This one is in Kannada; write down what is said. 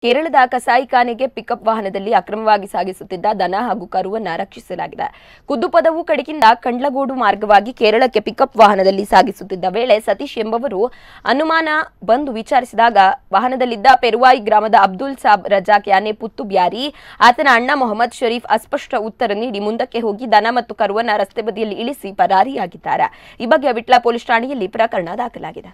ಕೇರಳದ ಕಸಾಯಿಖಾನೆಗೆ ಪಿಕಪ್ ವಾಹನದಲ್ಲಿ ಅಕ್ರಮವಾಗಿ ಸಾಗಿಸುತ್ತಿದ್ದ ದನ ಹಾಗೂ ಕರುವನ್ನು ರಕ್ಷಿಸಲಾಗಿದೆ. ಕುದ್ದುಪದವು ಕಡೆಯಿಂದ ಕಂಡ್ಲಗೋಡು ಮಾರ್ಗವಾಗಿ ಕೇರಳಕ್ಕೆ ಪಿಕಪ್ ವಾಹನದಲ್ಲಿ ಸಾಗಿಸುತ್ತಿದ್ದ ವೇಳೆ ಸತೀಶ್ ಎಂಬವರು ಅನುಮಾನ ಬಂದು ವಿಚಾರಿಸಿದಾಗ ವಾಹನದಲ್ಲಿದ್ದ ಪೆರುವಾಯಿ ಗ್ರಾಮದ ಅಬ್ದುಲ್ ಸಾಬ್ ರಜಾಕ್ ಯಾನೆ ಪುತ್ತು ಬ್ಯಾರಿ ಆತನ ಅಣ್ಣ ಮೊಹಮ್ಮದ್ ಶರೀಫ್ ಅಸ್ಪಷ್ಟ ಉತ್ತರ ನೀಡಿ ಮುಂದಕ್ಕೆ ಹೋಗಿ ದನ ಮತ್ತು ಕರುವನ್ನು ರಸ್ತೆ ಬದಿಯಲ್ಲಿ ಇಳಿಸಿ ಪರಾರಿಯಾಗಿದ್ದಾರೆ. ಈ ಬಗ್ಗೆ ವಿಟ್ಲ ಪೊಲೀಸ್ ಠಾಣೆಯಲ್ಲಿ ಪ್ರಕರಣ ದಾಖಲಾಗಿದೆ.